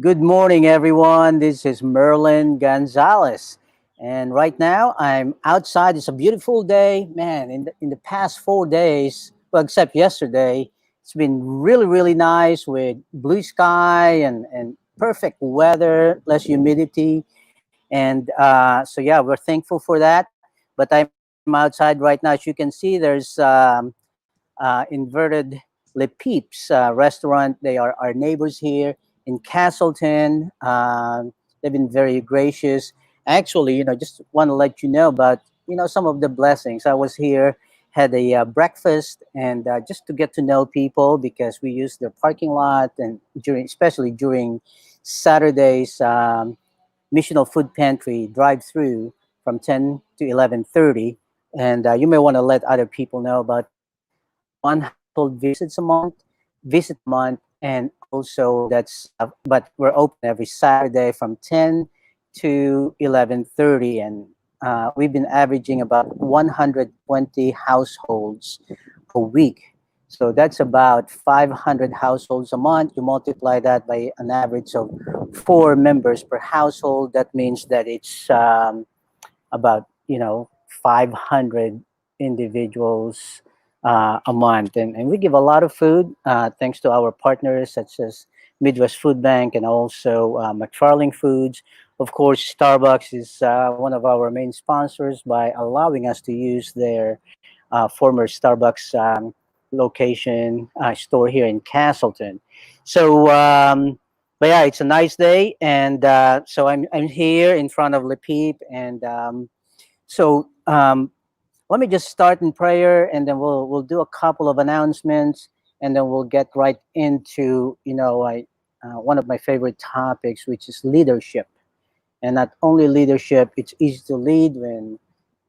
Good morning, everyone. This is Merlin Gonzalez. And right now, I'm outside. It's a beautiful day. Man, in the past 4 days, well, except yesterday, it's been really, really nice with blue sky and perfect weather, less humidity. And so, yeah, we're thankful for that. But I'm outside right now. As you can see, there's inverted Le Peeps restaurant. They are our neighbors here in Castleton. They've been very gracious. Actually, just want to let you know about some of the blessings. I was here, had a breakfast, and just to get to know people because we use their parking lot and especially during Saturdays. Missional Food Pantry drive-through from 10 to 11:30, and you may want to let other people know about one household visit a month, and also but we're open every Saturday from 10 to 11:30, and we've been averaging about 120 households a week. So that's about 500 households a month. You multiply that by an average of 4 members per household. That means that it's about 500 individuals a month, and we give a lot of food thanks to our partners such as Midwest Food Bank and also McFarling Foods. Of course, Starbucks is one of our main sponsors by allowing us to use their former Starbucks location store here in Castleton. So, but yeah, it's a nice day, and so I'm here in front of Le Peep, and so let me just start in prayer, and then we'll do a couple of announcements, and then we'll get right into one of my favorite topics, which is leadership. And not only leadership, it's easy to lead when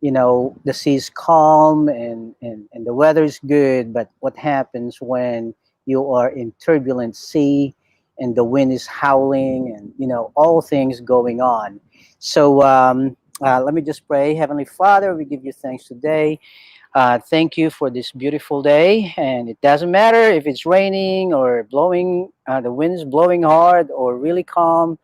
the sea's calm and the weather's good. But what happens when you are in turbulent sea and the wind is howling and all things going on? So let me just pray. Heavenly Father, we give you thanks today. Thank you for this beautiful day, and it doesn't matter if it's raining or blowing, the wind is blowing hard or really calm.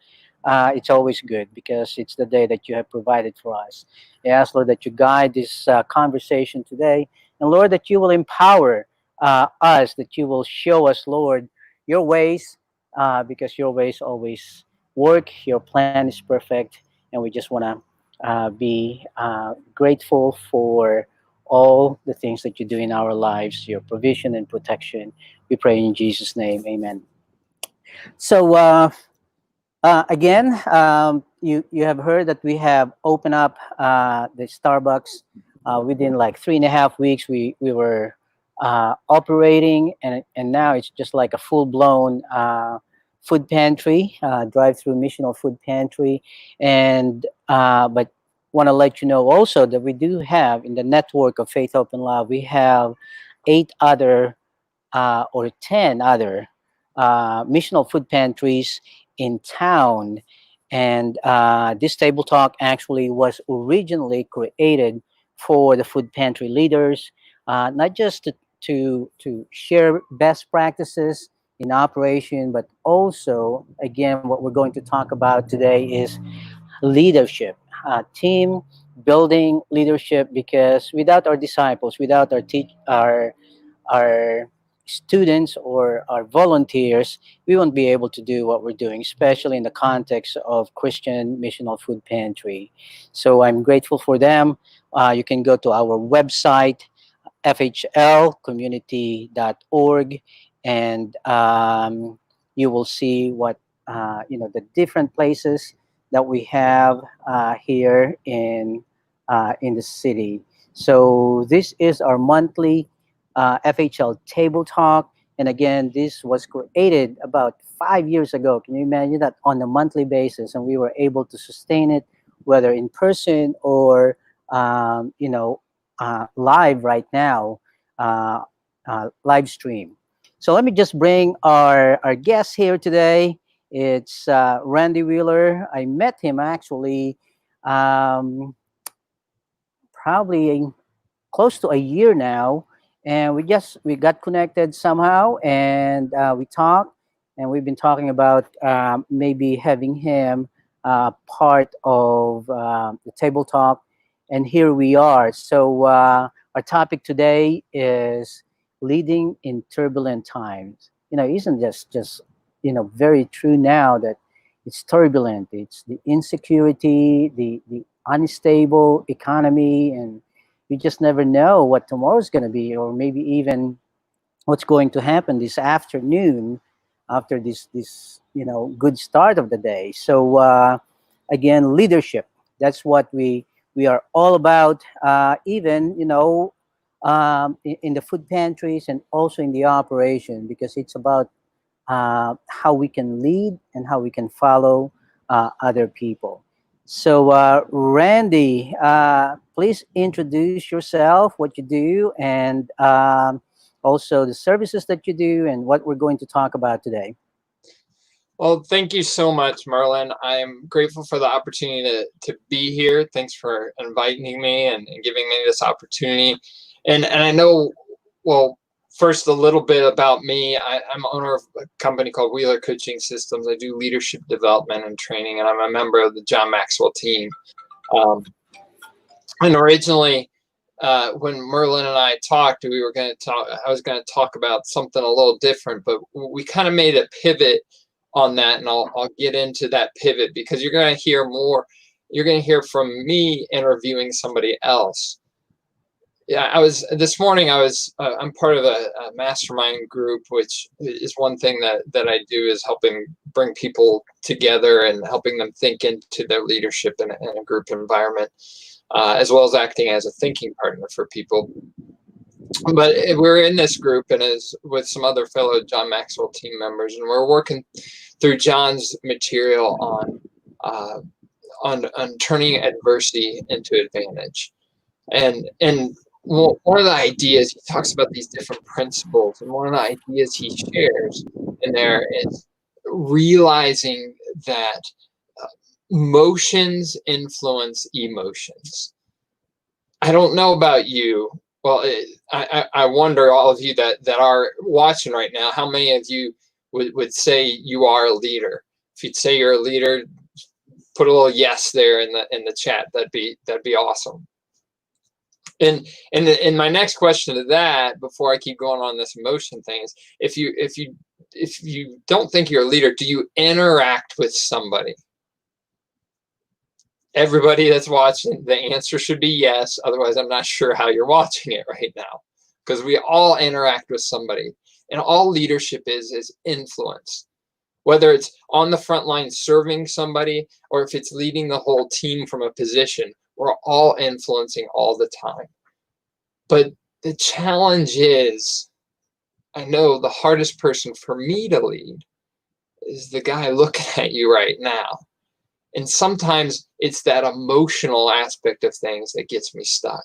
It's always good because it's the day that you have provided for us. I ask, Lord, that you guide this conversation today, and Lord, that you will empower us, that you will show us, Lord, your ways, because your ways always work. Your plan is perfect, and we just want to be grateful for all the things that you do in our lives, your provision and protection. We pray in Jesus' name, amen. So, again, you have heard that we have opened up the Starbucks within like 3.5 weeks. We were operating, and now it's just like a full blown food pantry, drive through missional food pantry, and but want to let you know also that we do have in the network of Faith Open Love, we have 8 other or 10 other missional food pantries in town. And this table talk actually was originally created for the food pantry leaders, not just to share best practices in operation, but also, again, what we're going to talk about today is leadership, team building leadership, because without our disciples, without our students or our volunteers, we won't be able to do what we're doing, especially in the context of Christian Missional Food Pantry. So I'm grateful for them. You can go to our website, fhlcommunity.org, and you will see the different places that we have here in the city. So this is our monthly FHL Table Talk. And again, this was created about 5 years ago. Can you imagine that, on a monthly basis? And we were able to sustain it, whether in person or, live right now, uh, live stream. So let me just bring our guest here today. It's Randy Wheeler. I met him actually um, probably close to a year now, and we got connected somehow, and we talked, and we've been talking about maybe having him part of the table talk, and here we are. So our topic today is leading in turbulent times. Isn't just very true now that it's turbulent. It's the insecurity, the unstable economy, and you just never know what tomorrow's going to be, or maybe even what's going to happen this afternoon after this good start of the day. So again, leadership. That's what we are all about. Even in the food pantries and also in the operation, because it's about how we can lead and how we can follow other people. So, Randy, please introduce yourself, what you do, and also the services that you do, and what we're going to talk about today. Well, thank you so much, Merlin. I'm grateful for the opportunity to be here. Thanks for inviting me and giving me this opportunity. And I know, well, first, a little bit about me. I'm owner of a company called Wheeler Coaching Systems. I do leadership development and training, and I'm a member of the John Maxwell team. And originally, when Merlin and I talked, we were going to talk. I was going to talk about something a little different, but we kind of made a pivot on that, and I'll get into that pivot because you're going to hear more. You're going to hear from me interviewing somebody else. Yeah, this morning. I'm part of a mastermind group, which is one thing that I do is helping bring people together and helping them think into their leadership in a group environment, as well as acting as a thinking partner for people. But we're in this group and is with some other fellow John Maxwell team members, and we're working through John's material on turning adversity into advantage. And one of the ideas, he talks about these different principles, and one of the ideas he shares in there is realizing that motions influence emotions. I don't know about you. Well, I wonder, all of you that are watching right now, how many of you would say you are a leader? If you'd say you're a leader, put a little yes there in the chat. That'd be awesome. And my next question to that, before I keep going on this emotion thing, is if you don't think you're a leader, do you interact with somebody? Everybody that's watching, the answer should be yes. Otherwise, I'm not sure how you're watching it right now, because we all interact with somebody, and all leadership is influence. Whether it's on the front line serving somebody, or if it's leading the whole team from a position, we're all influencing all the time. But the challenge is, I know the hardest person for me to lead is the guy looking at you right now. And sometimes it's that emotional aspect of things that gets me stuck.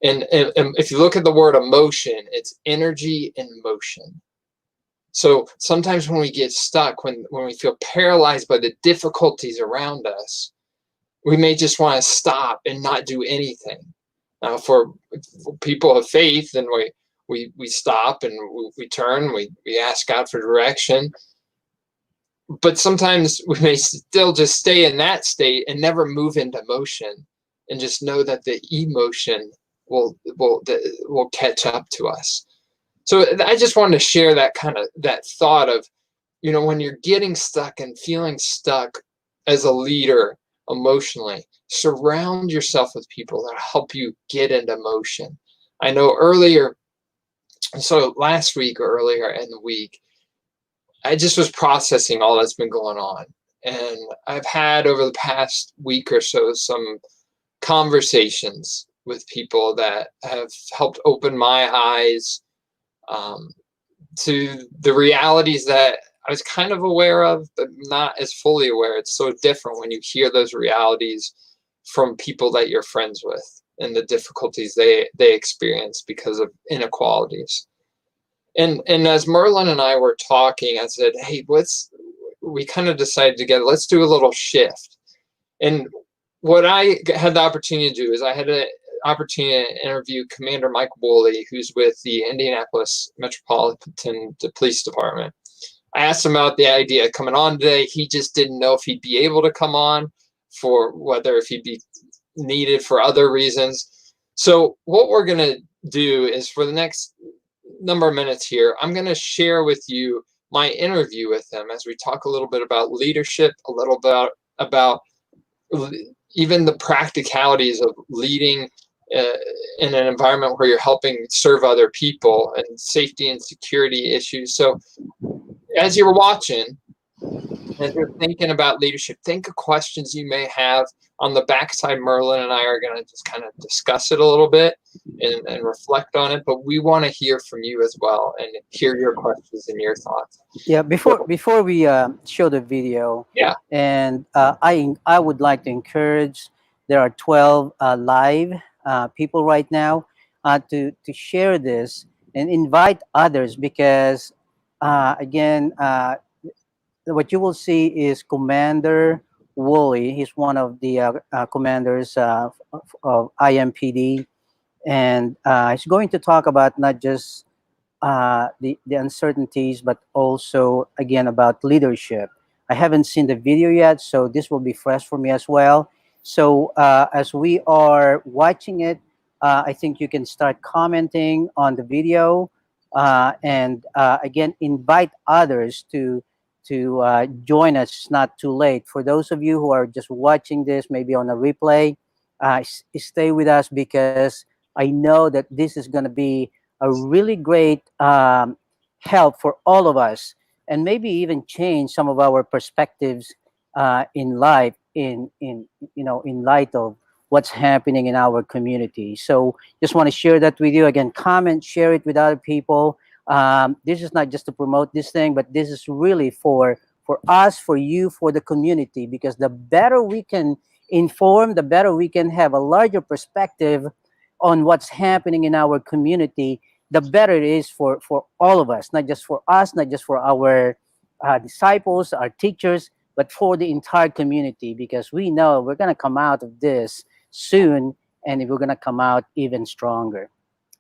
And if you look at the word emotion, it's energy in motion. So sometimes when we get stuck, when we feel paralyzed by the difficulties around us, we may just want to stop and not do anything. Now, for people of faith, then we stop and we turn, we ask God for direction. But sometimes we may still just stay in that state and never move into motion, and just know that the emotion will catch up to us. So I just wanted to share that that thought of, when you're getting stuck and feeling stuck as a leader emotionally, surround yourself with people that help you get into motion. I know last week or earlier in the week, I just was processing all that's been going on. And I've had over the past week or so some conversations with people that have helped open my eyes to the realities that I was kind of aware of, but not as fully aware. It's so different when you hear those realities from people that you're friends with and the difficulties they experience because of inequalities. And as Merlin and I were talking, I said, hey, we kind of decided together, let's do a little shift. And what I had the opportunity to do is I had an opportunity to interview Commander Mike Woolley, who's with the Indianapolis Metropolitan Police Department. I asked him about the idea of coming on today. He just didn't know if he'd be able to come on, for whether if he'd be needed for other reasons. So what we're going to do is, for the next number of minutes here, I'm going to share with you my interview with him as we talk a little bit about leadership, a little bit about even the practicalities of leading uh, in an environment where you're helping serve other people, and safety and security issues. So as you're watching, as you're thinking about leadership, think of questions you may have. On the backside, Merlin and I are going to just kind of discuss it a little bit and reflect on it. But we want to hear from you as well and hear your questions and your thoughts. Yeah, before So, before we show the video, yeah. and I would like to encourage. There are 12 live people right now to share this and invite others, because again, what you will see is Commander Woolley. He's one of the commanders of IMPD, and he's going to talk about not just the uncertainties, but also again about leadership. I haven't seen the video yet, so this will be fresh for me as well. So as we are watching it, I think you can start commenting on the video, and again invite others to join us. It's not too late. For those of you who are just watching this, maybe on a replay, stay with us, because I know that this is going to be a really great help for all of us, and maybe even change some of our perspectives in life, in in light of what's happening in our community. So just want to share that with you. Again, comment, share it with other people. This is not just to promote this thing, but this is really for us, for you, for the community, because the better we can inform, the better we can have a larger perspective on what's happening in our community, the better it is for all of us, not just for us, not just for our disciples, our teachers, but for the entire community, because we know we're going to come out of this soon, and we're going to come out even stronger.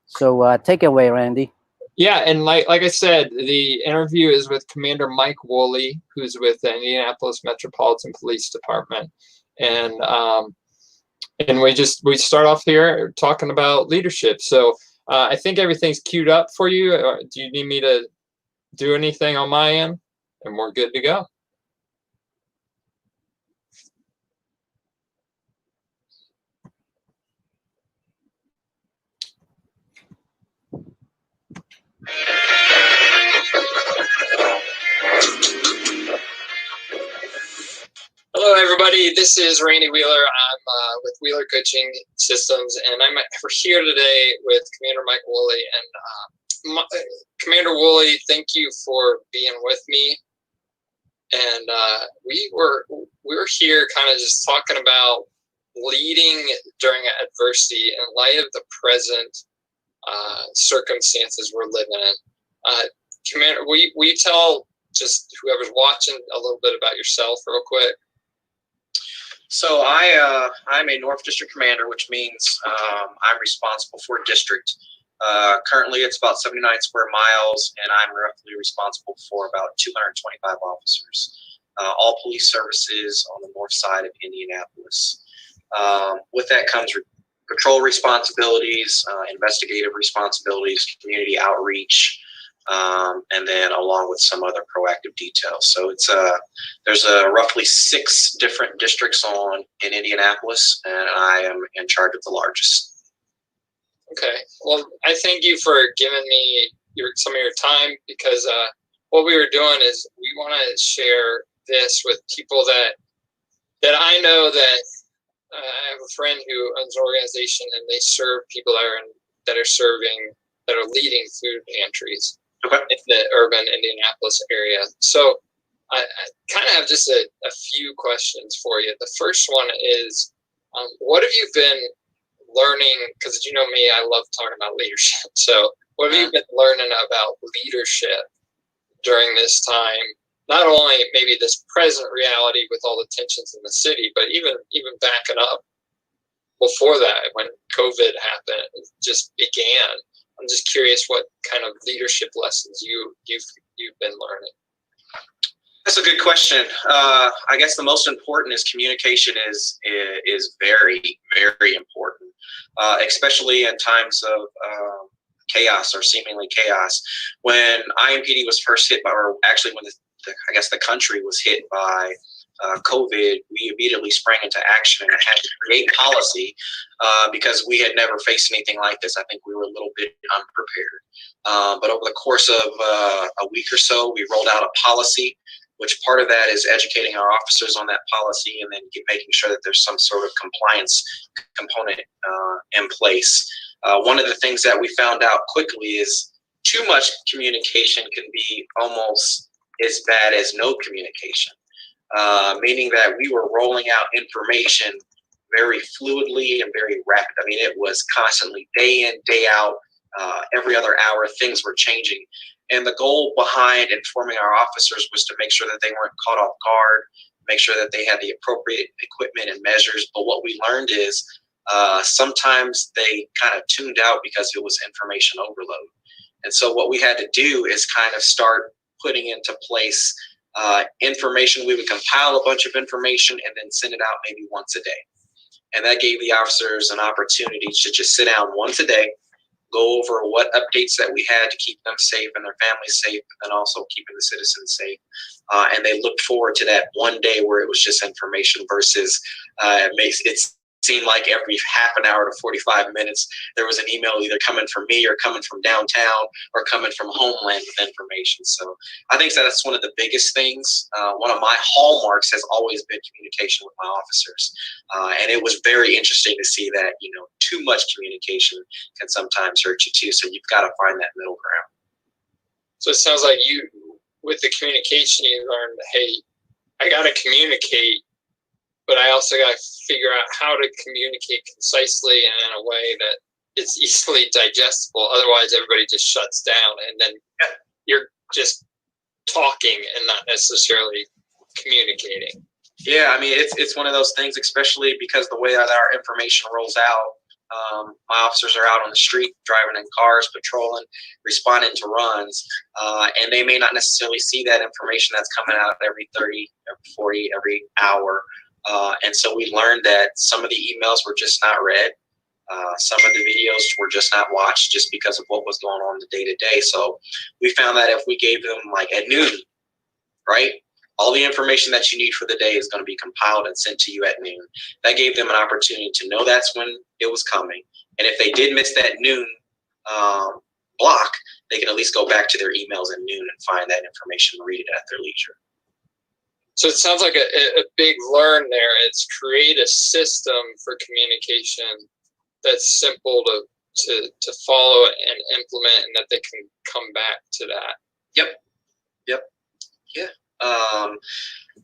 So take it away, Randy. Yeah, and like I said, the interview is with Commander Mike Woolley, who's with the Indianapolis Metropolitan Police Department, and we start off here talking about leadership. So I think everything's queued up for you. Do you need me to do anything on my end? And we're good to go. Hello, everybody. This is Randy Wheeler. I'm with Wheeler Coaching Systems, and I'm here today with Commander Mike Woolley. And Commander Woolley, thank you for being with me. And we were here kind of just talking about leading during adversity in light of the present circumstances we're living in. Commander, will you tell just whoever's watching a little bit about yourself real quick? So I'm a North District Commander, which means I'm responsible for a district. Currently, it's about 79 square miles, and I'm roughly responsible for about 225 officers, all police services on the north side of Indianapolis. With that comes patrol responsibilities, investigative responsibilities, community outreach, and then along with some other proactive details. So it's there's roughly 6 different districts in Indianapolis, and I am in charge of the largest. Okay. Well, I thank you for giving me some of your time, because what we were doing is we want to share this with people that I know that I have a friend who owns an organization, and they serve people that are leading food pantries. Okay. In the urban Indianapolis area. So I kind of have just a few questions for you. The first one is, what have you been learning? Because you know me, I love talking about leadership. So what have you been learning about leadership during this time? Not only maybe this present reality with all the tensions in the city, but even backing up before that, when COVID happened, it just began. I'm just curious what kind of leadership lessons you've been learning. That's a good question. I guess the most important is communication is very, very important, especially in times of chaos or seemingly chaos. When IMPD was first hit by, or actually when I guess the country was hit by COVID, we immediately sprang into action and had to create policy because we had never faced anything like this. I think we were a little bit unprepared. But over the course of a week or so, we rolled out a policy, which part of that is educating our officers on that policy and then making sure that there's some sort of compliance component in place. One of the things that we found out quickly is too much communication can be almost as bad as no communication. Meaning that we were rolling out information very fluidly and very rapid. I mean, it was constantly day in, day out, every other hour, things were changing. And the goal behind informing our officers was to make sure that they weren't caught off guard, make sure that they had the appropriate equipment and measures. But what we learned is sometimes they kind of tuned out because it was information overload. And so what we had to do is kind of start putting into place information. We would compile a bunch of information and then send it out maybe once a day. And that gave the officers an opportunity to just sit down once a day, go over what updates that we had to keep them safe and their families safe, and also keeping the citizens safe. And they looked forward to that one day where it was just information versus it seemed like every half an hour to 45 minutes, there was an email either coming from me or coming from downtown or coming from Homeland with information. So I think that's one of the biggest things. One of my hallmarks has always been communication with my officers. And it was very interesting to see that, too much communication can sometimes hurt you too. So you've got to find that middle ground. So it sounds like with the communication, you learned, hey, I got to communicate, but I also got to figure out how to communicate concisely and in a way that it's easily digestible. Otherwise, everybody just shuts down, and then you're just talking and not necessarily communicating. Yeah, I mean, it's one of those things, especially because the way that our information rolls out, my officers are out on the street, driving in cars, patrolling, responding to runs, and they may not necessarily see that information that's coming out every 30, every 40, every hour. And so we learned that some of the emails were just not read. Some of the videos were just not watched just because of what was going on the day to day. So we found that if we gave them like at noon, right, all the information that you need for the day is going to be compiled and sent to you at noon. That gave them an opportunity to know that's when it was coming. And if they did miss that noon block, they can at least go back to their emails at noon and find that information and read it at their leisure. So it sounds like a big learn there. It's create a system for communication that's simple to follow and implement, and that they can come back to that. Yep. Yeah.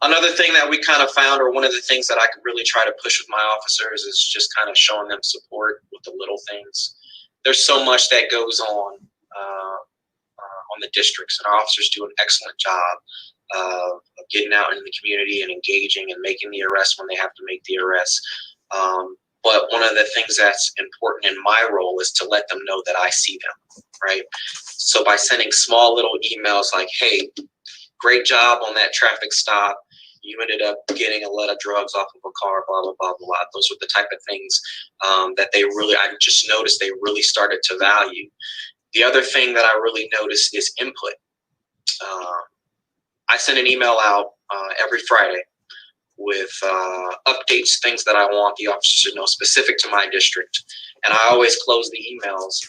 Another thing that we kind of found, or one of the things that I could really try to push with my officers, is just kind of showing them support with the little things. There's so much that goes on the districts, and our officers do an excellent job of getting out in the community and engaging and making the arrests when they have to make the arrests. But one of the things that's important in my role is to let them know that I see them, right? So by sending small little emails like, hey, great job on that traffic stop. You ended up getting a lot of drugs off of a car, blah, blah, blah, blah. Those were the type of things that I just noticed they really started to value. The other thing that I really noticed is input. I send an email out every Friday with updates, things that I want the officers to know specific to my district. And I always close the emails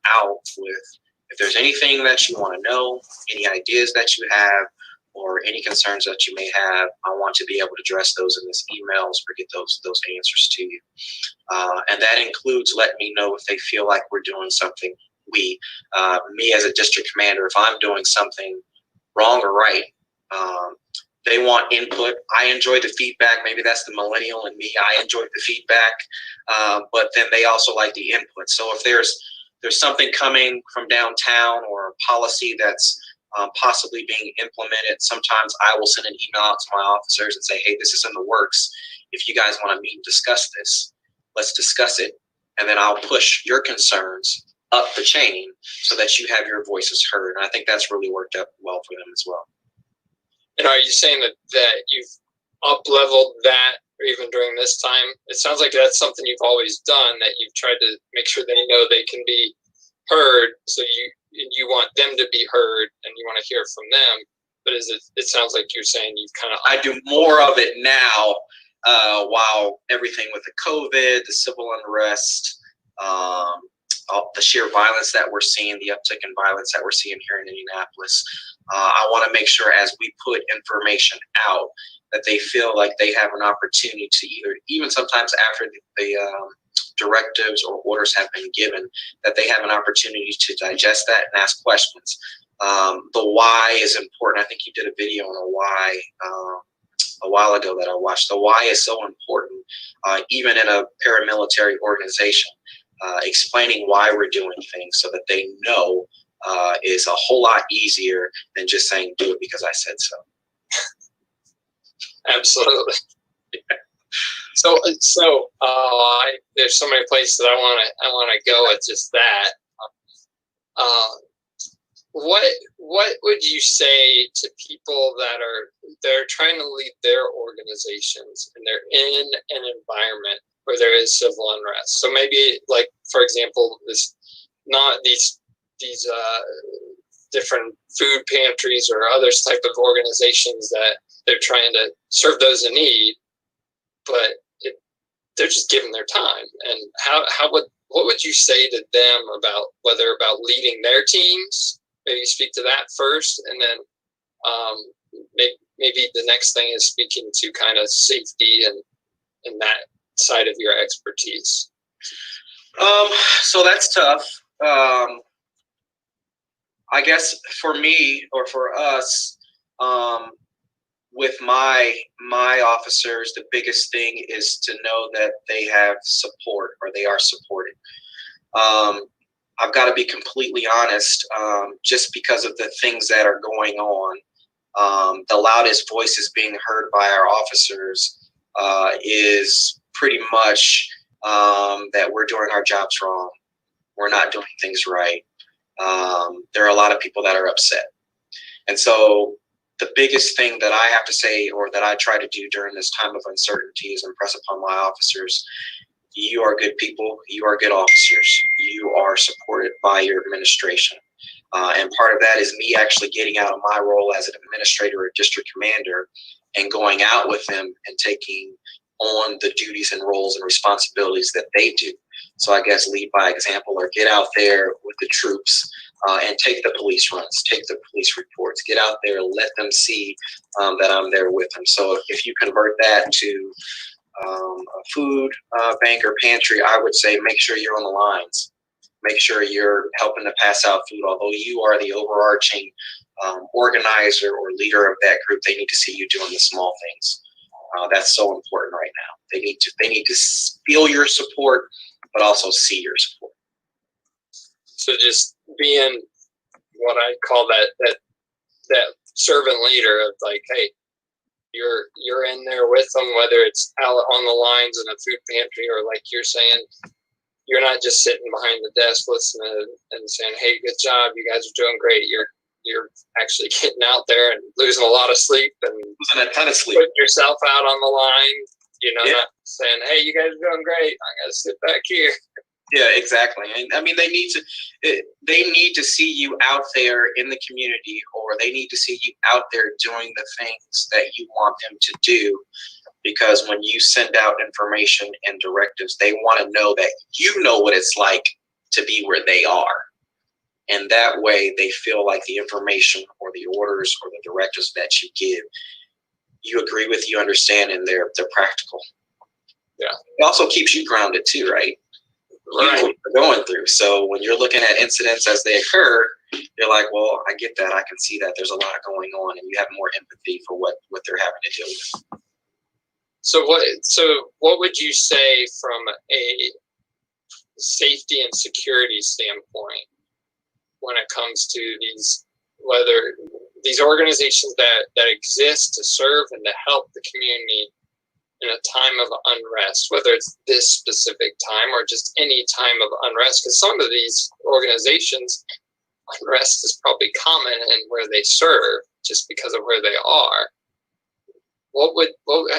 out with, if there's anything that you want to know, any ideas that you have, or any concerns that you may have, I want to be able to address those in this emails or get those answers to you. And that includes letting me know if they feel like we're doing something. Me as a district commander, if I'm doing something wrong or right, they want input. I enjoy the feedback. Maybe that's the millennial in me. I enjoy the feedback, but then they also like the input. So if there's something coming from downtown or a policy that's possibly being implemented, sometimes I will send an email out to my officers and say, hey, this is in the works. If you guys want to meet and discuss this, let's discuss it. And then I'll push your concerns up the chain so that you have your voices heard. And I think that's really worked out well for them as well. And are you saying that you've up-leveled that even during this time? It sounds like that's something you've always done, that you've tried to make sure they know they can be heard, so you want them to be heard and you want to hear from them. But it sounds like you're saying you've kind of... I do more of it now, while everything with the COVID, the civil unrest, the sheer violence that we're seeing, the uptick in violence that we're seeing here in Indianapolis. I want to make sure as we put information out that they feel like they have an opportunity to even sometimes after the directives or orders have been given, that they have an opportunity to digest that and ask questions. The why is important. I think you did a video on the why a while ago that I watched. The why is so important, even in a paramilitary organization. Explaining why we're doing things so that they know is a whole lot easier than just saying do it because I said so. Absolutely. So there's so many places that I want to go with just that. What would you say to people that are trying to lead their organizations and they're in an environment where there is civil unrest? So maybe, like, for example, these different food pantries or other type of organizations that they're trying to serve those in need, but they're just giving their time. And what would you say to them about leading their teams? Maybe speak to that first, and then maybe the next thing is speaking to kind of safety and that side of your expertise. So that's tough. I guess for me or for us, with my officers, the biggest thing is to know that they have support or they are supported. I've got to be completely honest, just because of the things that are going on. The loudest voices being heard by our officers is pretty much that we're doing our jobs wrong. We're not doing things right. There are a lot of people that are upset. And so the biggest thing that I have to say, or that I try to do during this time of uncertainty, is impress upon my officers: you are good people, you are good officers, you are supported by your administration. And part of that is me actually getting out of my role as an administrator or district commander and going out with them and taking on the duties and roles and responsibilities that they do. So I guess lead by example, or get out there with the troops and take the police runs, take the police reports, get out there, let them see that I'm there with them. So if you convert that to a food bank or pantry, I would say make sure you're on the lines. Make sure you're helping to pass out food. Although you are the overarching organizer or leader of that group, they need to see you doing the small things. That's so important right now. They need to feel your support, but also see your support. So just being what I call that servant leader of, like, hey, you're in there with them, whether it's out on the lines in a food pantry, or like you're saying, you're not just sitting behind the desk listening and saying, hey, good job, you guys are doing great. You're actually getting out there and losing a lot of sleep and losing a ton of sleep, putting yourself out on the line, yeah. Not saying, hey, you guys are doing great, I gotta sit back here. Yeah, exactly. And I mean, they need to see you out there in the community, or they need to see you out there doing the things that you want them to do. Because when you send out information and directives, they want to know that you know what it's like to be where they are. And that way they feel like the information or the orders or the directives that you give, you agree with, you understand, and they're practical. Yeah. It also keeps you grounded too, right? You know what you're going through. So when you're looking at incidents as they occur, you're like, well, I get that. I can see that there's a lot going on, and you have more empathy for what they're having to deal with. So what would you say from a safety and security standpoint when it comes to whether these organizations that exist to serve and to help the community in a time of unrest, whether it's this specific time or just any time of unrest? Because some of these organizations, unrest is probably common in where they serve just because of where they are.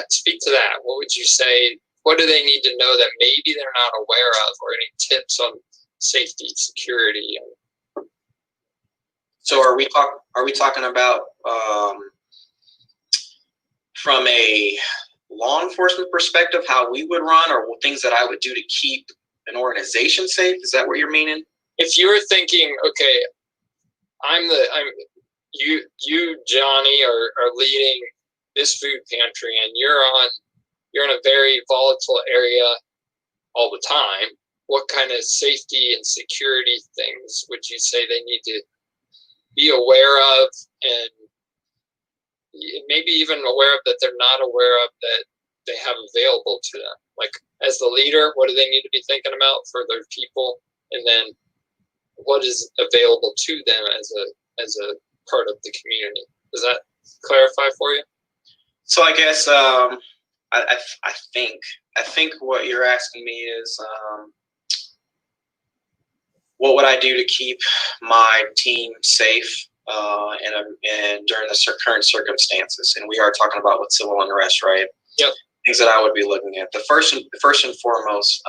speak to that? What would you say? What do they need to know that maybe they're not aware of, or any tips on safety, security? So are we talking about from a law enforcement perspective, how we would run, or things that I would do to keep an organization safe? Is that what you're meaning? If you're thinking, okay, you Johnny are leading this food pantry, and you're in a very volatile area all the time. What kind of safety and security things would you say they need to be aware of, and maybe even aware of that they're not aware of that they have available to them? Like, as the leader, what do they need to be thinking about for their people, and then what is available to them as a part of the community? Does that clarify for you? So I guess I think what you're asking me is what would I do to keep my team safe and during the current circumstances? And we are talking about with civil unrest, right? Yep. Things that I would be looking at. The first and foremost,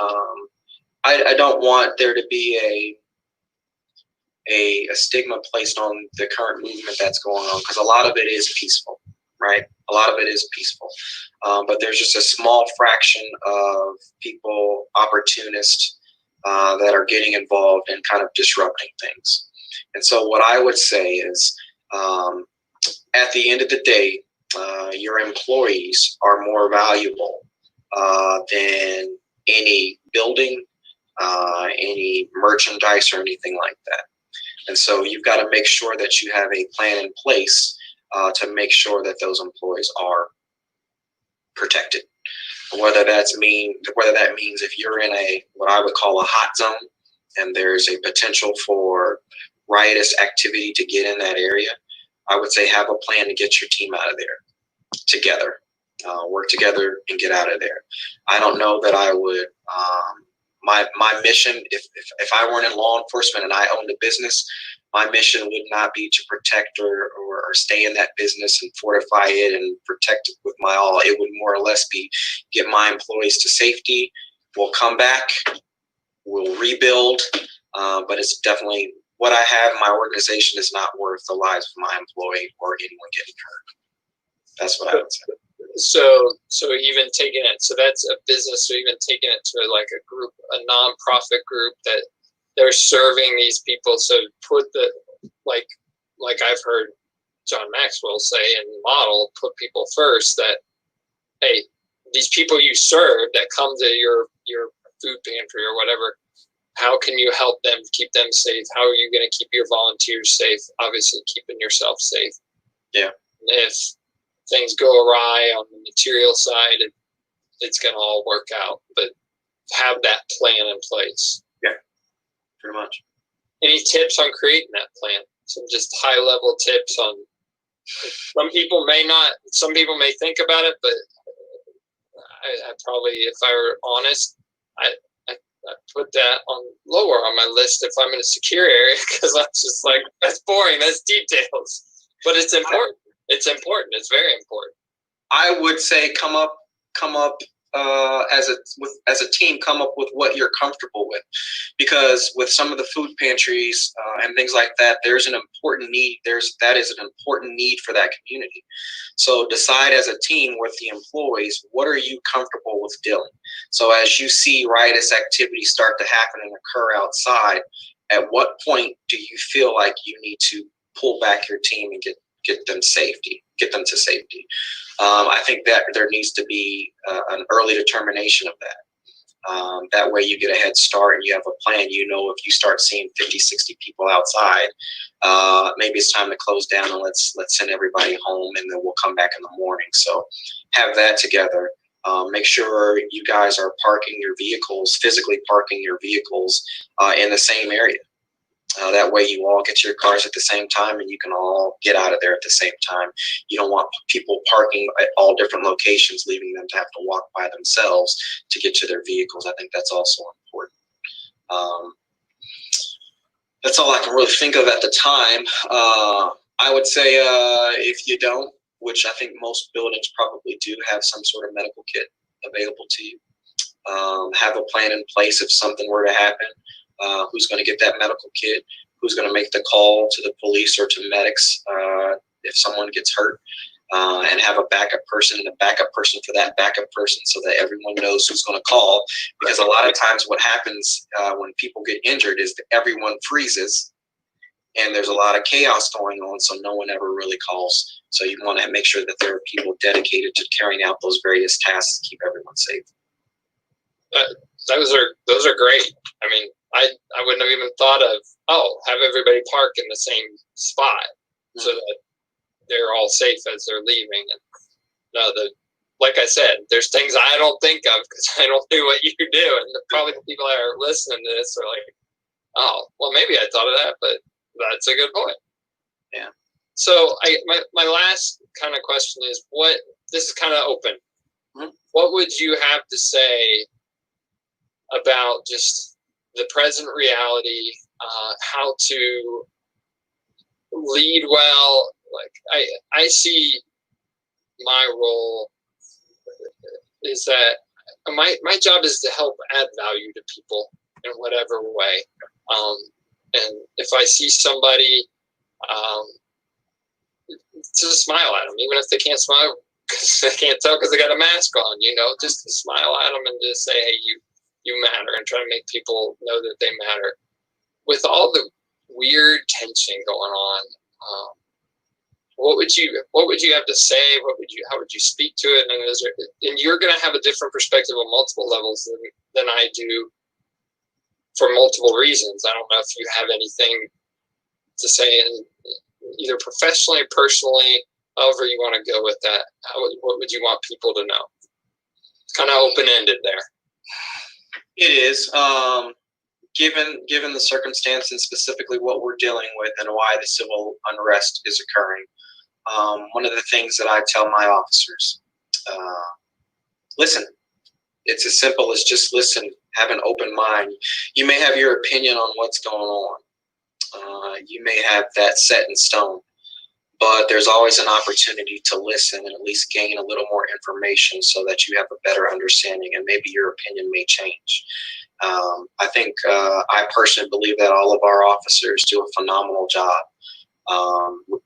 I don't want there to be a stigma placed on the current movement that's going on, because a lot of it is peaceful, right? A lot of it is peaceful. But there's just a small fraction of people, opportunists, that are getting involved and kind of disrupting things. And so what I would say is, at the end of the day, your employees are more valuable than any building, any merchandise, or anything like that. And so you've got to make sure that you have a plan in place to make sure that those employees are protected. Whether that means if you're in what I would call a hot zone, and there's a potential for riotous activity to get in that area, I would say have a plan to get your team out of there together. Work together and get out of there. I don't know that I would. My mission, if I weren't in law enforcement and I owned a business, my mission would not be to protect or stay in that business and fortify it and protect it with my all. It would more or less be get my employees to safety. We'll come back. We'll rebuild. But it's definitely what I have. My organization is not worth the lives of my employee or anyone getting hurt. That's what I would say. So even taking it, so that's a business, so even taking it to like a group, a nonprofit group that they're serving these people. So put like I've heard John Maxwell say and model, put people first, that, hey, these people you serve that come to your food pantry or whatever, how can you help them, keep them safe? How are you going to keep your volunteers safe? Obviously keeping yourself safe. Yeah. And if things go awry on the material side, it's going to all work out, but have that plan in place. Yeah, pretty much. Any tips on creating that plan? Some just high level tips on, some people may think about it, but I probably, if I were honest, I put that on lower on my list if I'm in a secure area, because I'm just like, that's boring, that's details. But it's important. It's important. It's very important. I would say come up as a team, come up with what you're comfortable with, because with some of the food pantries and things like that, there's an important need. That is an important need for that community. So decide as a team with the employees, what are you comfortable with doing? So as you see riotous activity start to happen and occur outside, at what point do you feel like you need to pull back your team and get them to safety? I think that there needs to be an early determination of that. That way you get a head start and you have a plan. You know, if you start seeing 50, 60 people outside, maybe it's time to close down and let's send everybody home, and then we'll come back in the morning. So have that together. Make sure you guys are physically parking your vehicles in the same area. That way you all get to your cars at the same time and you can all get out of there at the same time. You don't want people parking at all different locations, leaving them to have to walk by themselves to get to their vehicles. I think that's also important. That's all I can really think of at the time. I would say if you don't, which I think most buildings probably do have some sort of medical kit available to you. Have a plan in place if something were to happen. Who's going to get that medical kit? Who's going to make the call to the police or to medics if someone gets hurt? And have a backup person and a backup person for that backup person so that everyone knows who's going to call. Because a lot of times what happens when people get injured is that everyone freezes and there's a lot of chaos going on, so no one ever really calls. So you want to make sure that there are people dedicated to carrying out those various tasks to keep everyone safe. Those are great. I mean, I wouldn't have even thought of, have everybody park in the same spot so that they're all safe as they're leaving. And no, like I said, there's things I don't think of because I don't do what you do, and probably the people that are listening to this are like, oh, well, maybe I thought of that, but that's a good point. Yeah. So my last kind of question is, this is kind of open. Mm-hmm. What would you have to say about just the present reality, how to lead well? Like I see my role is that my job is to help add value to people in whatever way. And if I see somebody, just smile at them, even if they can't smile because they can't tell because they got a mask on, just to smile at them and just say, hey, you matter, and try to make people know that they matter. With all the weird tension going on, what would you have to say? How would you speak to it? And you're going to have a different perspective on multiple levels than I do for multiple reasons. I don't know if you have anything to say in either professionally or personally, however you want to go with that. What would you want people to know? It's kind of open-ended there. It is. Given the circumstance and specifically what we're dealing with and why the civil unrest is occurring, one of the things that I tell my officers, listen. It's as simple as just listen, have an open mind. You may have your opinion on what's going on. You may have that set in stone, but there's always an opportunity to listen and at least gain a little more information so that you have a better understanding and maybe your opinion may change. I think I personally believe that all of our officers do a phenomenal job,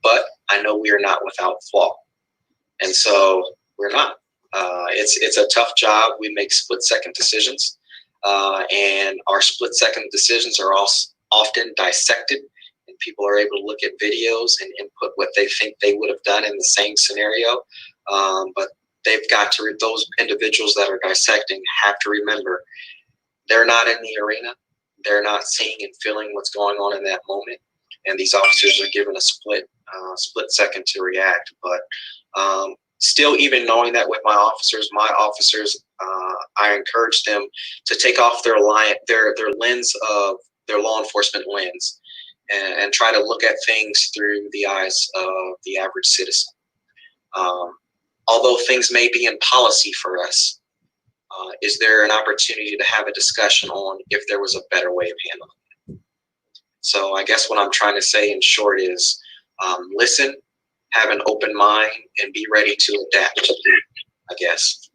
but I know we are not without flaw, and so we're not. It's a tough job. We make split-second decisions, and our split-second decisions are also often dissected, and people are able to look at videos and input what they think they would have done in the same scenario. But they've got to, those individuals that are dissecting have to remember they're not in the arena. They're not seeing and feeling what's going on in that moment. And these officers are given a split second to react. But still, even knowing that with my officers, I encourage them to take off their lens of their law enforcement lens and try to look at things through the eyes of the average citizen. Although things may be in policy for us, is there an opportunity to have a discussion on if there was a better way of handling it? So I guess what I'm trying to say in short is listen, have an open mind, and be ready to adapt, I guess.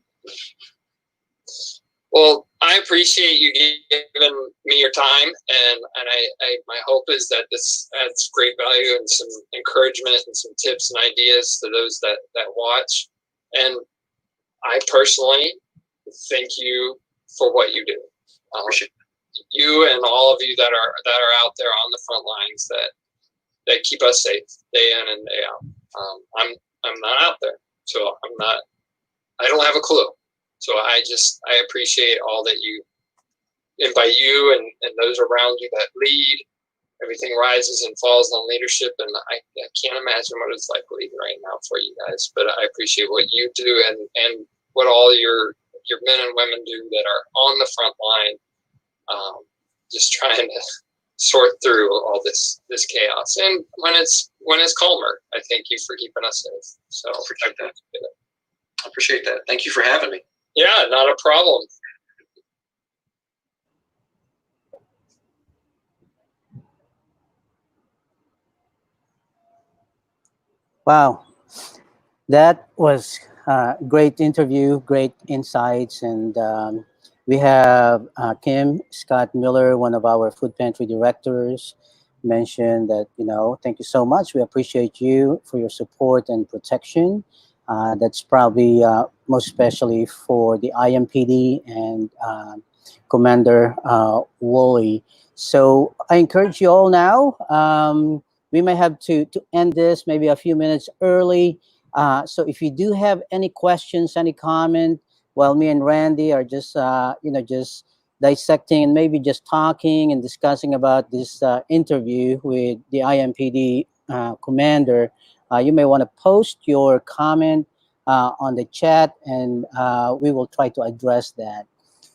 Well, I appreciate you giving me your time, and my hope is that this adds great value and some encouragement and some tips and ideas to those that watch. And I personally thank you for what you do. You and all of you that are out there on the front lines that keep us safe day in and day out. I'm not out there, so I don't have a clue. So I appreciate all that you, and by you and those around you that lead. Everything rises and falls on leadership, and I can't imagine what it's like leading right now for you guys. But I appreciate what you do and what all your men and women do that are on the front line, just trying to sort through all this chaos. And when it's calmer, I thank you for keeping us safe. So I appreciate that. Thank you for having me. Yeah, not a problem. Wow. That was a great interview, great insights, and we have Kim Scott Miller, one of our food pantry directors, mentioned that thank you so much. We appreciate you for your support and protection. That's probably most especially for the IMPD and Commander Woolley. So I encourage you all now. We may have to end this maybe a few minutes early, so if you do have any questions, any comment, while me and Randy are just just dissecting and maybe just talking and discussing about this interview with the IMPD commander, you may want to post your comment on the chat, and we will try to address that.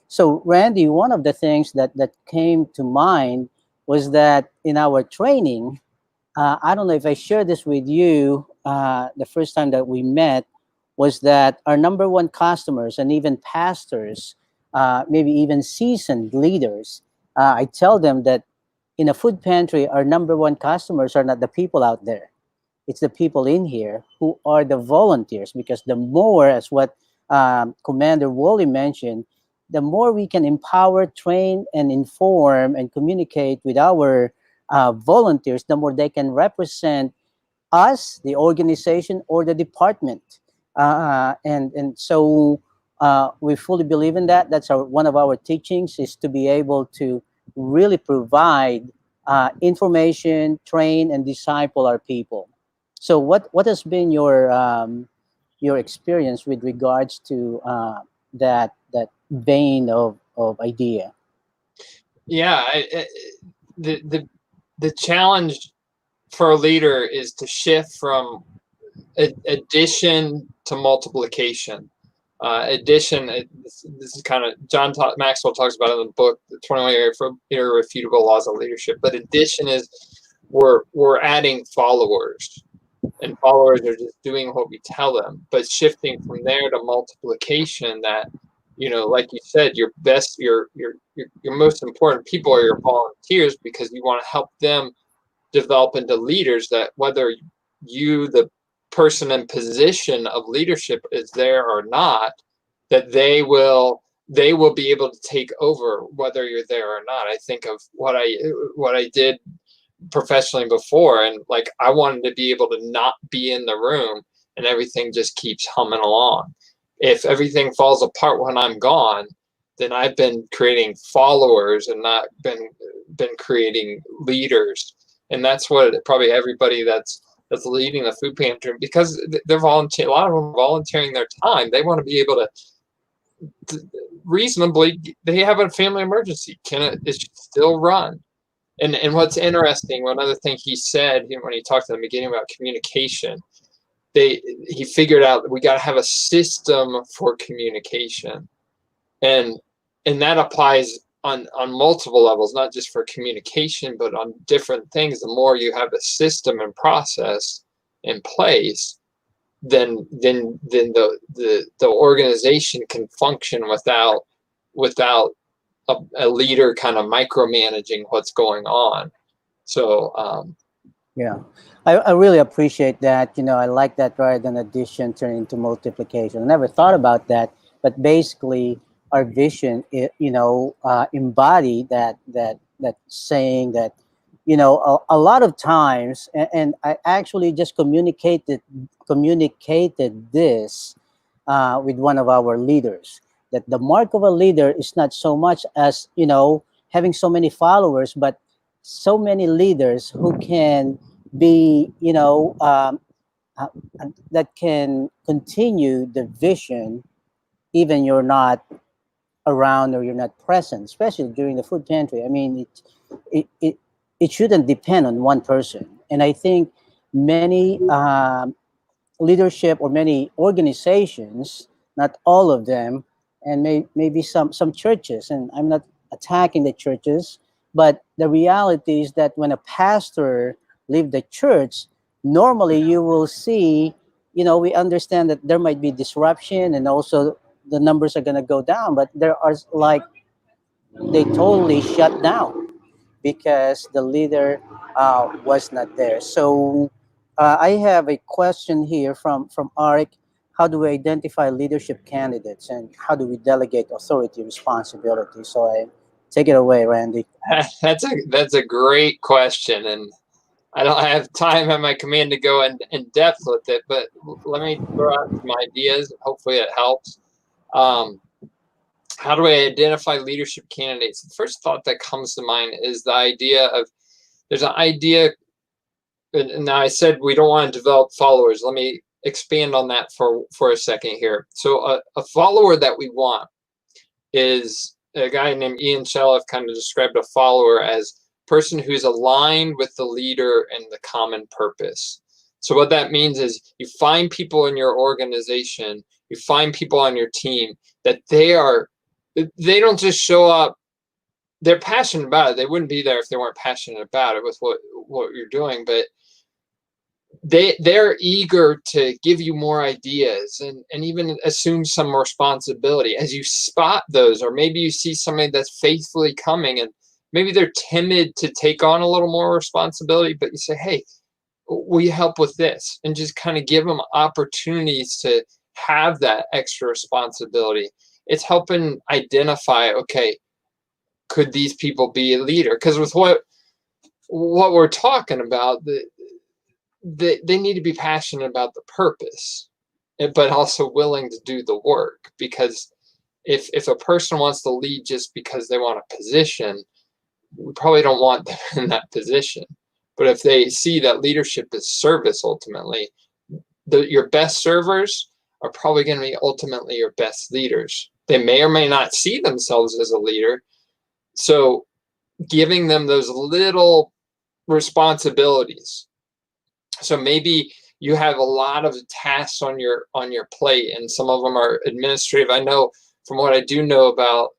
So, Randy, one of the things that came to mind was that in our training, I don't know if I shared this with you the first time that we met, was that our number one customers and even pastors, maybe even seasoned leaders, I tell them that in a food pantry, our number one customers are not the people out there. It's the people in here who are the volunteers, because the more, as what Commander Woolley mentioned, the more we can empower, train, and inform and communicate with our volunteers, the more they can represent us, the organization, or the department. And so we fully believe in that. That's one of our teachings, is to be able to really provide information, train, and disciple our people. So what has been your experience with regards to that vein of idea? Yeah, the the the challenge for a leader is to shift from addition to multiplication. Addition, this is kind of Maxwell talks about it in the book, the 21 Irrefutable Laws of Leadership. But addition is we're adding followers, and followers are just doing what we tell them. But shifting from there to multiplication, that like you said, your most important people are your volunteers, because you want to help them develop into leaders, that whether you, the person in position of leadership, is there or not, that they will be able to take over whether you're there or not. I think of what I did professionally before, and like, I wanted to be able to not be in the room and everything just keeps humming along. If everything falls apart when I'm gone, then I've been creating followers and not been creating leaders. And that's what probably everybody that's leading the food pantry, because they're volunteering. A lot of them are volunteering their time. They want to be able to reasonably. They have a family emergency. It should still run? And what's interesting, one other thing he said when he talked in the beginning about communication, he figured out that we got to have a system for communication, and that applies on multiple levels, not just for communication, but on different things. The more you have a system and process in place, then the organization can function without a leader kind of micromanaging what's going on. So Yeah, I really appreciate that. I like that, rather than addition turn into multiplication. I never thought about that, but basically, our vision, embody that saying that, a lot of times, and I actually just communicated this with one of our leaders, that the mark of a leader is not so much as having so many followers, but so many leaders who can be uh, that can continue the vision even you're not around or you're not present, especially during the food pantry. I mean, it shouldn't depend on one person. And I think many leadership or many organizations, not all of them, and maybe some churches, and I'm not attacking the churches, but the reality is that when a pastor leave the church, normally you will see, we understand that there might be disruption, and also the numbers are going to go down, but there are, like, they totally shut down because the leader was not there. So I have a question here from Arik. How do we identify leadership candidates, and how do we delegate authority responsibility? So I take it away, Randy. That's a great question, and I don't have time at my command to go in depth with it, but let me throw out some ideas. Hopefully it helps. Um, how do I identify leadership candidates? The first thought that comes to mind is the idea of there's an idea, and now I said we don't want to develop followers. Let me expand on that for a second here. So a follower that we want is a guy named Ian Shellef kind of described a follower as a person who's aligned with the leader and the common purpose. So what that means is you find people in your organization, you find people on your team that they don't just show up, they're passionate about it. They wouldn't be there if they weren't passionate about it with what you're doing, but they're eager to give you more ideas and even assume some responsibility as you spot those, or maybe you see somebody that's faithfully coming and maybe they're timid to take on a little more responsibility, but you say, hey, will you help with this? And just kind of give them opportunities to have that extra responsibility. It's helping identify, okay, could these people be a leader? Because with what we're talking about, they need to be passionate about the purpose, but also willing to do the work. Because if a person wants to lead just because they want a position, we probably don't want them in that position. But if they see that leadership is service, ultimately, your best servers are probably going to be ultimately your best leaders. They may or may not see themselves as a leader. So giving them those little responsibilities. So maybe you have a lot of tasks on your plate, and some of them are administrative. I know from what I do know about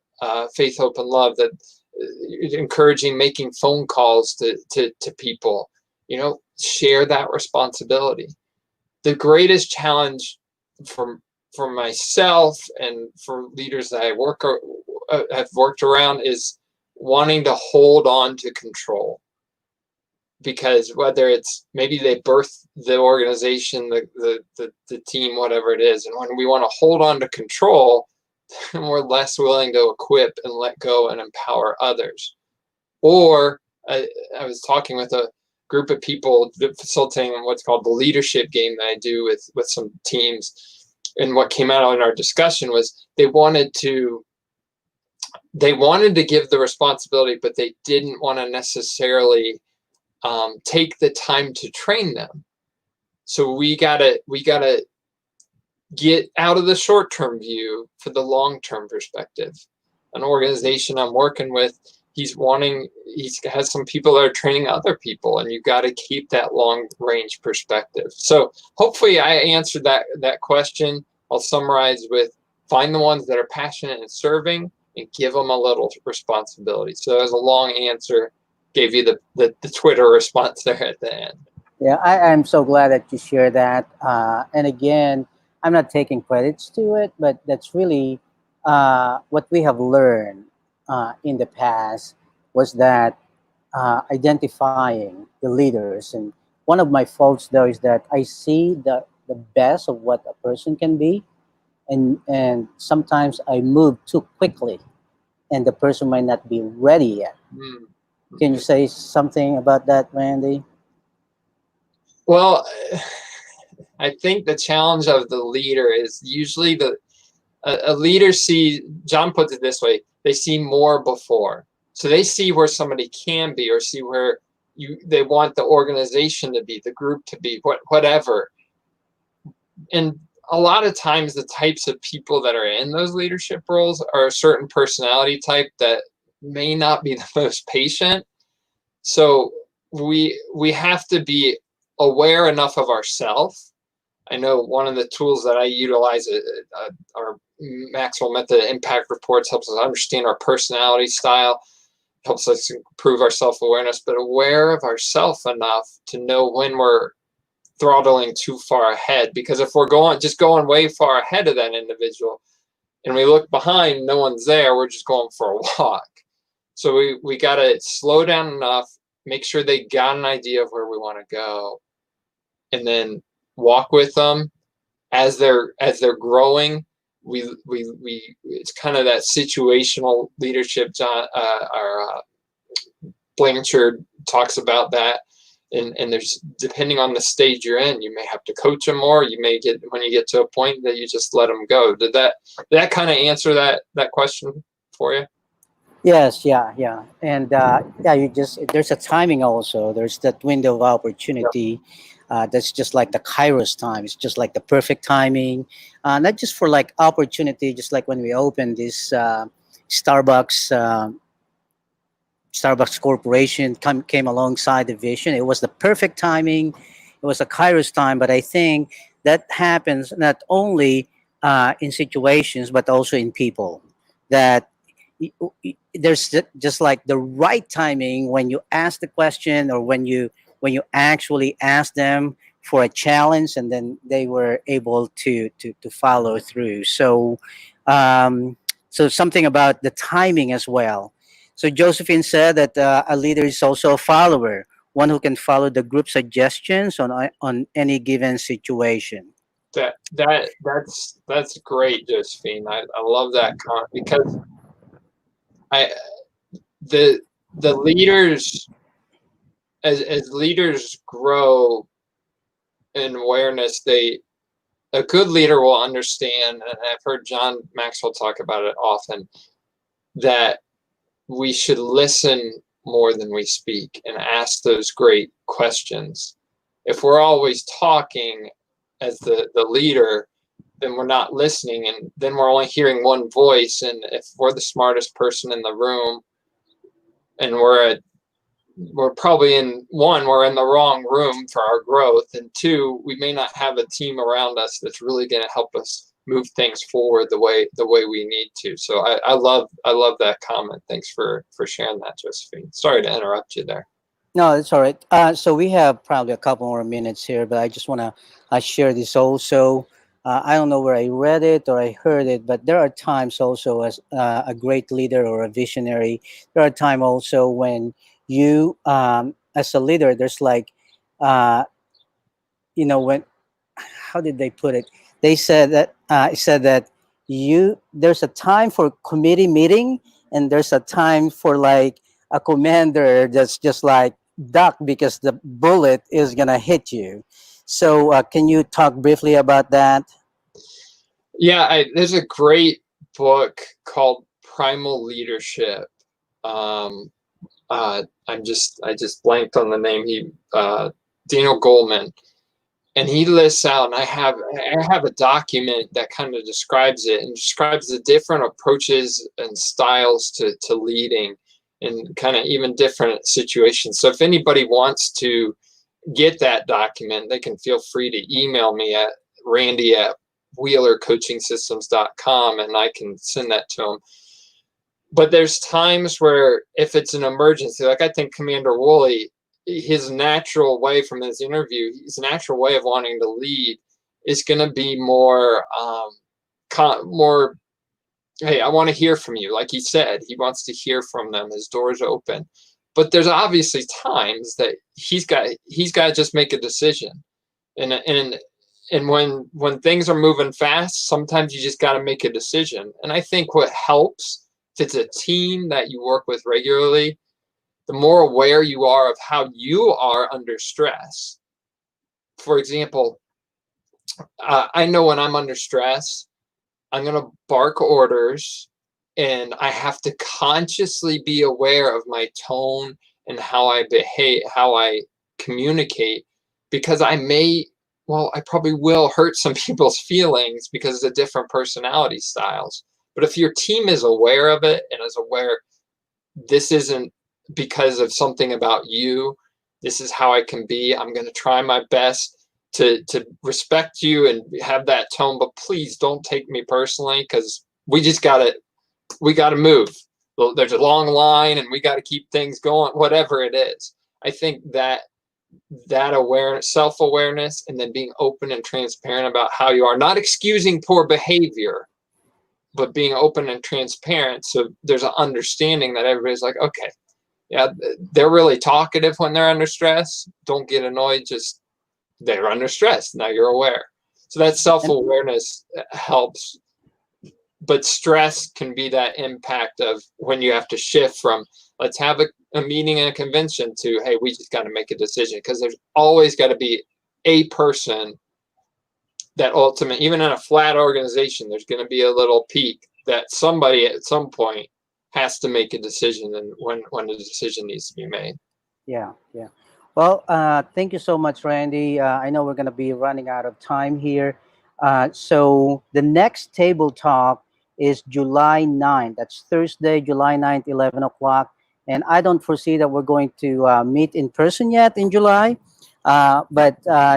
Faith, Hope, and Love that encouraging making phone calls to people, share that responsibility. The greatest challenge for myself and for leaders that I have worked around is wanting to hold on to control. Because whether it's maybe they birth the organization, the team, whatever it is, and when we want to hold on to control, we're less willing to equip and let go and empower others. Or I was talking with a group of people facilitating what's called the leadership game that I do with some teams, and what came out in our discussion was they wanted to give the responsibility, but they didn't want to necessarily take the time to train them. So we gotta get out of the short-term view for the long-term perspective. An organization I'm working with, he has some people that are training other people, and you've got to keep that long-range perspective. So hopefully I answered that question. I'll summarize with find the ones that are passionate and serving and give them a little responsibility. So as a long answer, gave you the Twitter response there at the end. Yeah, I'm so glad that you share that. And again, I'm not taking credits to it, but that's really what we have learned in the past was that identifying the leaders. And one of my faults there is that I see the best of what a person can be, and sometimes I move too quickly, and the person might not be ready yet. Can you say something about that, Randy? Well, I think the challenge of the leader is usually a leader sees, John puts it this way, they see more before. So they see where somebody can be, or see where they want the organization to be, the group to be, whatever. And a lot of times the types of people that are in those leadership roles are a certain personality type that may not be the most patient. So we have to be aware enough of ourselves. I know one of the tools that I utilize, our Maxwell Method Impact Reports, helps us understand our personality style, helps us improve our self-awareness, but aware of ourselves enough to know when we're throttling too far ahead. Because if we're going way far ahead of that individual and we look behind, no one's there, we're just going for a walk. So we got to slow down enough, make sure they got an idea of where we want to go, and then walk with them as they're growing. We it's kind of that situational leadership. John Blanchard talks about that. And there's, depending on the stage you're in, you may have to coach them more. You may get, when you get to a point that you just let them go. Did that kind of answer that question for you? Yes, yeah. And yeah, you just, there's a timing also. There's that window of Yep. opportunity. That's just like the Kairos time. It's just like the perfect timing. Not just for like opportunity, just like when we opened this Starbucks. Starbucks Corporation came alongside the vision. It was the perfect timing. It was a Kairos time, but I think that happens not only in situations but also in people. That there's just like the right timing when you ask the question, or when you actually ask them for a challenge, and then they were able to follow through. Um, so something about the timing as well. So Josephine said that a leader is also a follower, one who can follow the group suggestions on any given situation. That's great, Josephine. I love that comment, because I the leaders, as leaders grow in awareness, a good leader will understand, and I've heard John Maxwell talk about it often, that we should listen more than we speak and ask those great questions. If we're always talking as the leader, then we're not listening, and then we're only hearing one voice. And if we're the smartest person in the room, and we're probably in one, we're in the wrong room for our growth, and two, we may not have a team around us that's really going to help us move things forward the way we need to. So I love that comment. Thanks for sharing that, Josephine. Sorry to interrupt you there. No, it's all right. So we have probably a couple more minutes here, but I just want to share this also. I don't know where I read it or I heard it, but there are times also as a great leader or a visionary. There are times also when you, as a leader, there's like, uh, when, how did they put it? They said that it said that there's a time for committee meeting, and there's a time for like a commander that's just like duck because the bullet is gonna hit you. So can you talk briefly about that? Yeah, there's a great book called Primal Leadership. Um, I just blanked on the name. Daniel Goleman, and he lists out, and I have a document that kind of describes it, and describes the different approaches and styles to leading, and kind of even different situations. So if anybody wants to get that document, they can feel free to email me at randy@wheelercoachingsystems.com, and I can send that to them. But there's times where, if it's an emergency, like I think Commander Woolley, his natural way from his interview, his natural way of wanting to lead is going to be more, more, hey, I want to hear from you. Like he said, he wants to hear from them. His door's open. But there's obviously times that he's got to just make a decision. And when things are moving fast, sometimes you just got to make a decision. And I think what helps, if it's a team that you work with regularly, the more aware you are of how you are under stress. For example, I know when I'm under stress, I'm going to bark orders, and I have to consciously be aware of my tone and how I behave, how I communicate, because I probably will hurt some people's feelings because of the different personality styles. But if your team is aware of it and is aware, this isn't because of something about you, this is how I can be, I'm going to try my best to respect you and have that tone, but please don't take me personally, because we got to move. There's a long line and we got to keep things going, whatever it is. I think that awareness, self-awareness, and then being open and transparent about how you are, not excusing poor behavior, but being open and transparent. So there's an understanding that everybody's like, okay, yeah, they're really talkative when they're under stress. Don't get annoyed. Just they're under stress. Now you're aware. So that And self-awareness helps. But stress can be that impact of when you have to shift from let's have a meeting and a convention to, hey, we just got to make a decision, because there's always got to be a person that ultimate, even in a flat organization, there's going to be a little peak that somebody at some point has to make a decision, and when the decision needs to be made. yeah, yeah. Well, thank you so much, Randy. I know we're going to be running out of time here. So the next table talk is July 9th. That's Thursday, July 9th, 11 o'clock. And I don't foresee that we're going to meet in person yet in July. But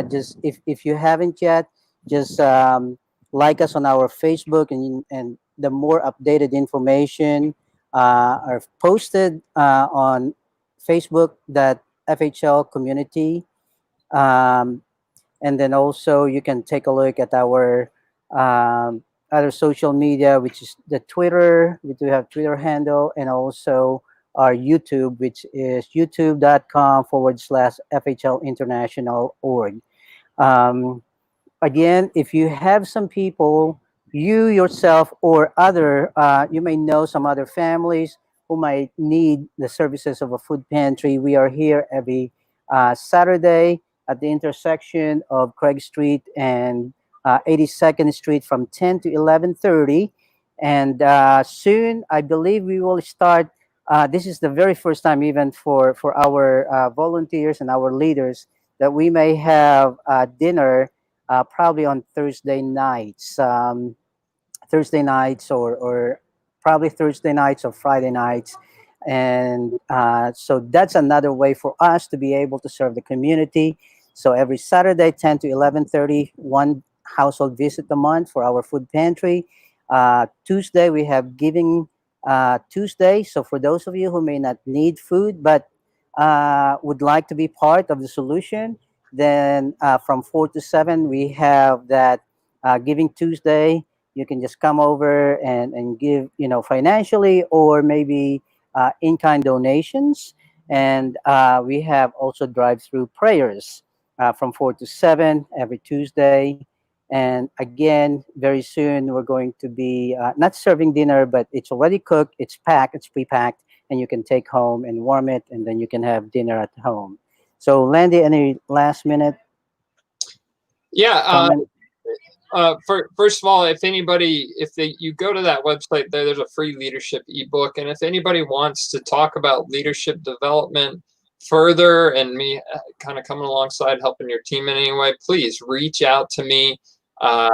just if you haven't yet, just like us on our Facebook, and the more updated information are posted on Facebook, that FHL community. Um, and then also you can take a look at our other social media, which is the Twitter. We do have Twitter handle, and also our YouTube, which is youtube.com/FHL International org. Um, Again, if you have some people, you yourself or other, you may know some other families who might need the services of a food pantry. We are here every Saturday at the intersection of Craig Street and 82nd Street from 10 to 11:30. And soon, I believe we will start. This is the very first time, even for our volunteers and our leaders, that we may have dinner probably on Thursday nights, or probably Thursday nights or Friday nights. And so that's another way for us to be able to serve the community. So every Saturday, 10 to 11:30, one household visit a month for our food pantry. Tuesday, we have Giving Tuesday. So for those of you who may not need food but would like to be part of the solution, then from 4 to 7, we have that Giving Tuesday. You can just come over and give, financially, or maybe in-kind donations. And we have also drive-through prayers from 4 to 7 every Tuesday. And again, very soon we're going to be not serving dinner, but it's already cooked, it's packed, it's pre-packed, and you can take home and warm it, and then you can have dinner at home. So, Landy, any last minute Yeah. comment? First of all, if anybody, you go to that website there's a free leadership ebook, and if anybody wants to talk about leadership development further, and me kind of coming alongside helping your team in any way, please reach out to me. Uh,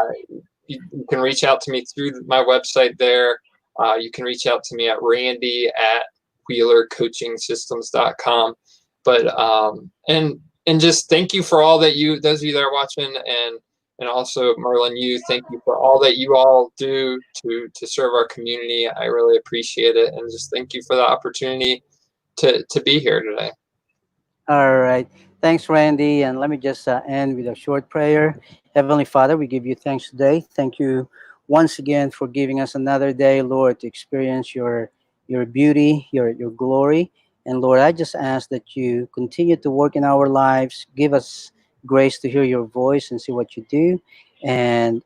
you can reach out to me through my website there. You can reach out to me at randy@wheelercoachingsystems.com. But and just thank you for all that those of you that are watching, and also Merlin, thank you for all that you all do to serve our community. I really appreciate it, and just thank you for the opportunity to be here today. All right. Thanks, Randy. And let me just end with a short prayer. Heavenly Father, we give you thanks today. Thank you once again for giving us another day, Lord, to experience your beauty, your glory. And Lord, I just ask that you continue to work in our lives. Give us grace to hear your voice and see what you do. And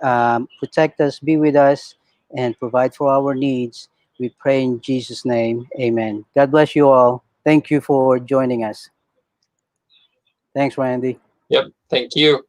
protect us, be with us, and provide for our needs. We pray in Jesus' name. Amen. God bless you all. Thank you for joining us. Thanks, Randy. Yep. Thank you.